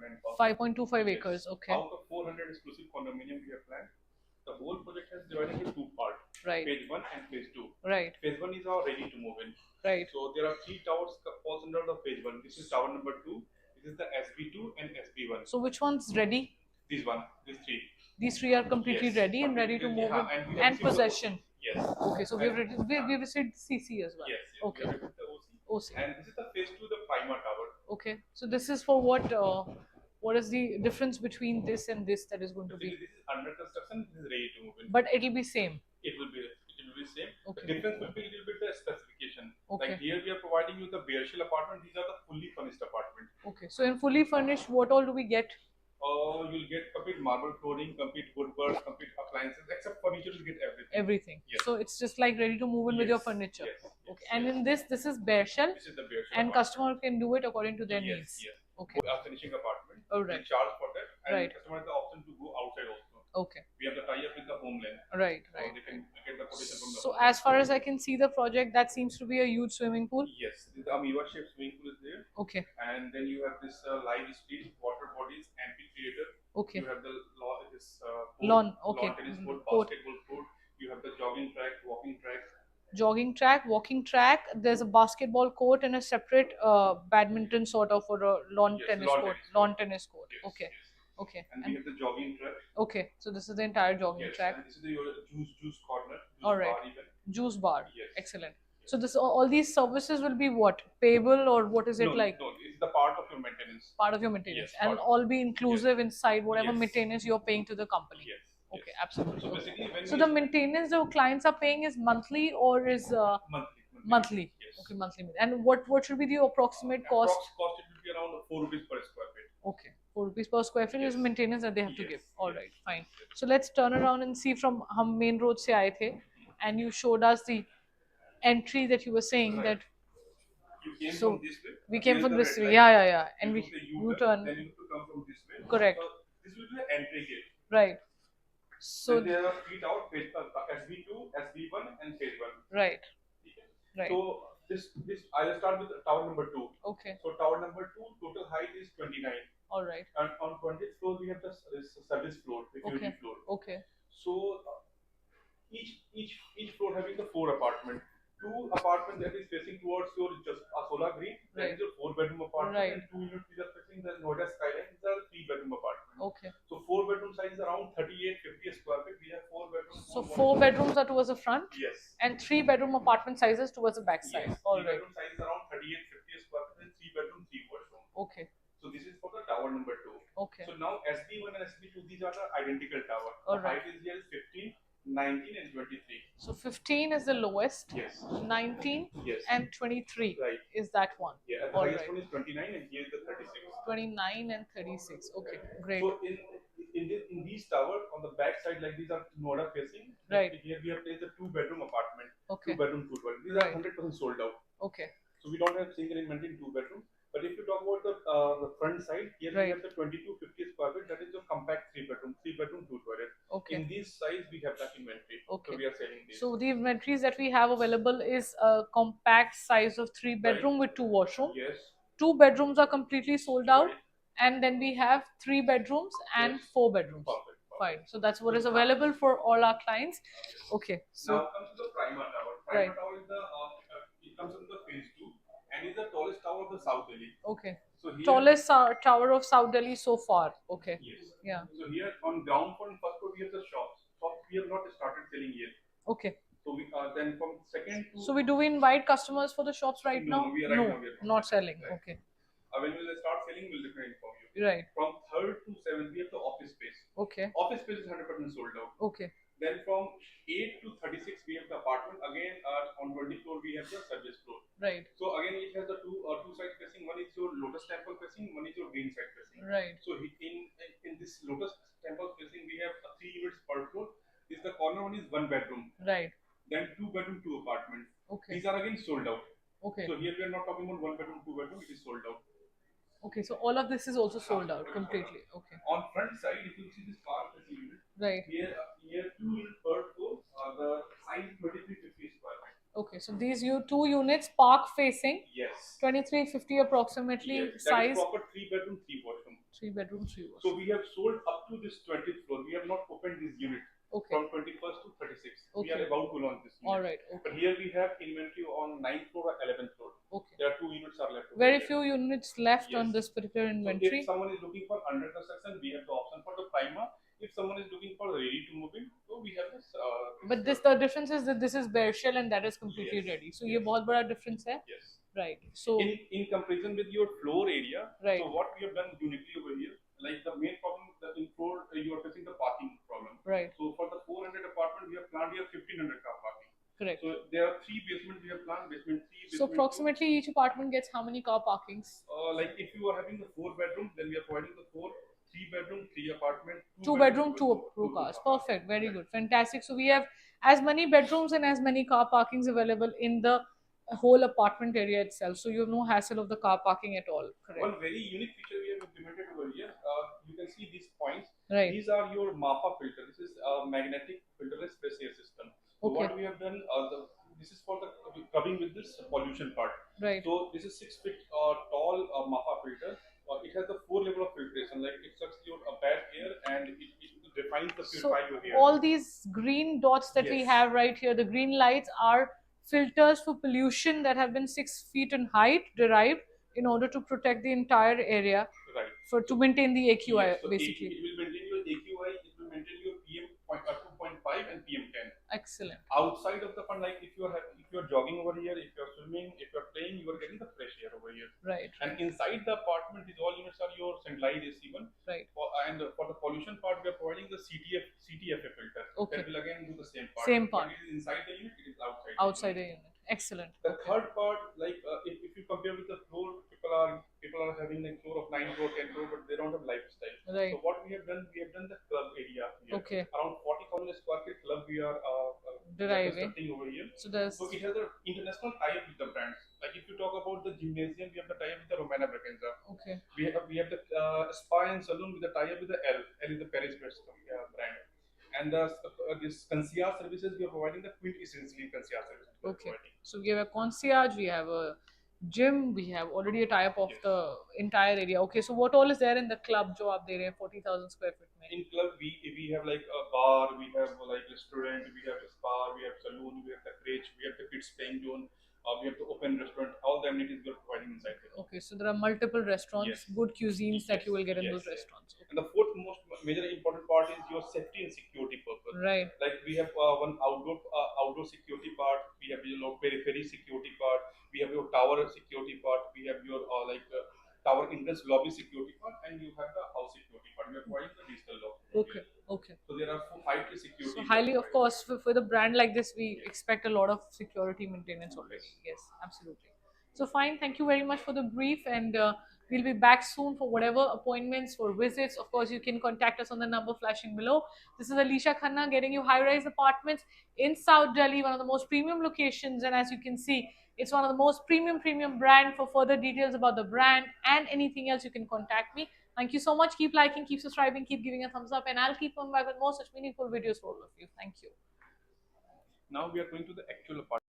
manpower. 5.25 acres. Okay. Out of 400 exclusive condominium we have planned, the whole project has divided into two parts. Right. Phase 1 and phase 2. Right. Phase 1 is all ready to move in. Right. So there are three towers falls under the phase 1. This is tower number 2. This is the SB2 and SB1. So which one's ready? These three. These three are completely Yes, ready and ready to completely, move yeah, in and we have and received the possession. Yes. Okay, so And- we've received CC as well. Yes. Okay. We have received the OC. OC. And this is the phase 2, the Prima tower. Okay, so this is for what? What is the difference between this and this that is going to Basically, be? this is under construction. This is ready to move in. But it'll be same. It will be same. Okay. The difference will be a little bit the specification. Okay. Like here we are providing you the bare shell apartment. These are the fully furnished apartment. Okay, so in fully furnished, what all do we get? You'll get complete marble flooring, complete woodwork, complete appliances, except furniture. You get everything. Everything. Yes. So it's just like ready to move in with your Yes, furniture. yes, Okay, and in this is bare shell, This is the bare shell and apartment. customer can do it according to their Yes, needs. yes. Okay. We are finishing apartment. All right. We charge for that, and Right. customer has the option to go outside also. Okay. We have the tie-up with the Homeland. Right. So Right. they can get the quotation from the So Homeland. as far as I can see the project, that seems to be a huge swimming pool. Yes, the amoeba shaped swimming pool is there, Okay. and then you have this live stream, water bodies, amphitheater. Okay. You have the lawn, Lawn, okay. lawn tennis court, Court. basketball court. You have the jogging track, walking track. Jogging track, walking track. There's a basketball court and a separate badminton sort of or a lawn Yes, tennis lawn court. tennis Lawn tennis court. Yes, Okay. yes. Okay. And we have the jogging track. Okay. So this is the entire jogging Yes, track. and this is your juice corner. Juice All right. bar even. Juice bar. Yes. Excellent. So this all these services will be what? Payable or what is it No, like? no, it's the part of your maintenance. Part of your maintenance, Yes, and part. all be inclusive inside whatever Yes. maintenance you're paying to the company. Yes. Okay, yes. absolutely. So Okay. basically, when So we the maintenance the clients are paying is monthly or is monthly. monthly? Yes. Okay, monthly. And what should be the approximate cost? Approx cost it will be around 4 rupees per square feet. Okay, 4 rupees per square feet is Yes. maintenance that they have to Yes, give. All yes, right, fine. yes. So let's turn around and see from हम main road से आए थे, and you showed us the entry that you were saying Right. that You came So, from this way. we came Here's from the this red way. line. Yeah. And You we took the U-turn. Then you have to come from this way. Correct. So this will be the entry gate. Right. So Then there are three towers: SB2, SB1, and phase 1. right. Okay. Right. So this I'll start with tower number 2. Okay. So tower number 2 total height is 29, All right. and on 20th floor we have this service floor, the Okay. QD floor. Okay. So each floor having the 4 apartment. 2 apartment that is facing towards your just Asola Green. That Right. is your 4-bedroom apartment, Right. and 2 units which are facing the Noida Skyline. These are 3-bedroom apartment. Okay. So 4-bedroom size is around 38-50 square feet. We have 4 bedrooms. So 4 bedrooms are towards the front, Yes. and 3-bedroom apartment sizes towards the back side. Yes. All 3 right. bedroom size is around 38-50 square feet, and 3-bedroom, 3 washroom. Okay. So this is for the tower number 2. Okay. So now SB1 and SB2, these are the identical tower. All The right. height is here is 15, 19, and 23. So 15 is the lowest. Yes. 19 Yes. and 23 Right. is that one. Yeah. And the All highest right. one is 29, and here is the 36. 29 and 36. Okay. Great. So in these towers on the back side, like these are Noida facing. Right. Here we have placed a 2-bedroom apartment. Okay. 2-bedroom, 2 toilet. These Right. are 100% sold out. Okay. So we don't have single inventory in 2-bedroom. But if you talk about the front side, here Right. we have the 2250 square feet. That is your compact 3-bedroom, 2 toilet. Okay. In this size, we have that inventory. Okay. So we are selling this. So the inventories that we have available is a compact size of 3-bedroom with 2 washroom. Yes. 2 bedrooms are completely sold out, Right. and then we have 3 bedrooms and Yes. 4 bedrooms. Perfect. Fine. So that's what is available for all our clients. Okay. So Now comes to the Prima Tower. Right. Prima Tower is it comes in the phase 2 and is the tallest tower of the South Delhi. okay. So here, Tallest tower of South Delhi so far. Okay. Yes. Yeah. So here on ground floor and first floor we have the shops. Shops we have not started selling yet. Okay. So we then from second to So do we invite customers for the shops right No, now? we are right now we are not selling. Right. Okay. When we will start selling, we'll definitely inform you. Right. From third to seventh we have the office space. Okay. Office space is 100% sold out. Okay. Then from 8 to 36 we have the apartment. Again on 20 floor we have the service floor. Right. So again it has the two sides facing. One is your Lotus Temple facing, one is your Green side facing. Right. So in this Lotus Temple facing we have 3 units per floor. This the corner one is 1 bedroom. Right. Then 2 bedroom, 2 apartment. Okay. These are again sold out. Okay. So here we are not talking about 1 bedroom, 2 bedroom. It is sold out. Okay. So all of this is also sold out completely. Okay. On front side, if you see this car facing unit, Right. here 2 units per floor. The size is 2350 square feet. Okay, so these two units park facing, Yes. 2350 approximately Yes. That is size, proper 3 bedroom, 3 washroom. 3 bedroom, 3 So washroom. we have sold up to this 20th floor. We have not opened this unit Okay, from 21st to 36th. We are okay, about to launch this all unit. right, But okay, here we have inventory on 9th floor or 11th floor. okay. There are 2 units are left. over Very here. few units left on Yes. this particular So if inventory. someone is looking for under construction, we have the option for the Prima. If someone is looking for ready to move in, so we have this. But this the difference is that this is bare shell and that is completely Yes, ready. So yes. ये बहुत बड़ा difference है. Yes. Right. So In comparison with your floor area, Right. so what we have done uniquely over here, like the main problem that in floor you are facing the parking problem. Right. So for the 400 apartment, we have planned here 1500 car parking. Correct. So there are 3 basements we have planned, basement 3, basement So 2. approximately each apartment gets how many car parkings? Like if you are having the 4 bedroom, then we are providing the 3 bedroom, 3 apartment, 2 bedroom, two cars. Perfect. Very good. Fantastic. So we have as many bedrooms and as many car parkings available in the whole apartment area itself. So you have no hassle of the car parking at all. Correct. One very unique feature we have implemented over here. You can see these points. Right. These are your MAPA filter. This is a magnetic filterless fresh air system. So Okay. what we have done, this is for the clubbing with this pollution part. Right. So this is 6 feet tall MAPA filter. It has the 4 level of filtration. Like it sucks your bad air and it refines the So purify your air. all these green dots that we Yes. have right here, the green lights are filters for pollution that have been 6 feet in height derived in order to protect the entire area Right. for to maintain the AQI Yes, so basically. it will maintain your AQI, it will maintain your PM 2.5 and PM 10. Excellent. Outside of the fun, like if you are jogging over here, if you are swimming, if you are playing, you are getting the fresh air over here. Right. And inside the apartment, these all units are your centralized AC1. Right. And for the pollution part, we are providing the CTFA filter. Okay. That will again do the same part. Same part. But it is inside the unit, it is outside. Outside the unit. Excellent. The Okay. third part, like if you compare with the floor, people are having like floor of 9 floor, 10 floor, but they don't have lifestyle. Right. So what we have done the club area here. Okay. Around 40,000 square feet club we are Deriving. constructing over here. So there's So it has an international tie-up with the brands. Like if you talk about the gymnasium, we have the tie-up with the Romana Braganza. okay. We have the spa and salon with the tie-up with the L. L is the Paris-based brand. And this concierge services, we are providing the quintessentially concierge services. we are Okay. providing. So we have a concierge, we have a gym, we have already a tie-up of Yes. the entire area. Okay, so what all is there in the club jo aap de rahe hain 40,000 square feet mein? In club, we have like a bar, we have like restaurant, we have a spa, we have saloon, we have the fridge, we have the kids playing zone, we have the open restaurant. All the amenities we are providing inside there. Okay, so there are multiple restaurants, Yes. good cuisines that Yes, you will get in yes, those yes. restaurants. Okay. And the fourth most major important part is your safety and security purpose. Right. Like we have one outdoor security part, we have your periphery security part, we have your tower security part, we have your tower entrance lobby security part, and you have the house security part. We are providing the digital lock. Okay. Okay. So there are 5 security. So highly, of course, for the brand like this, we expect a lot of security maintenance already. Yes, absolutely. So fine. Thank you very much for the brief, and we'll be back soon for whatever appointments or visits. Of course, you can contact us on the number flashing below. This is Alicia Khanna getting you high-rise apartments in South Delhi, one of the most premium locations, and as you can see, it's one of the most premium brand. For further details about the brand and anything else, you can contact me. Thank you so much. Keep liking, keep subscribing, keep giving a thumbs up, and I'll keep coming back with more such meaningful videos for all of you. Thank you. Now we are going to the actual apartment.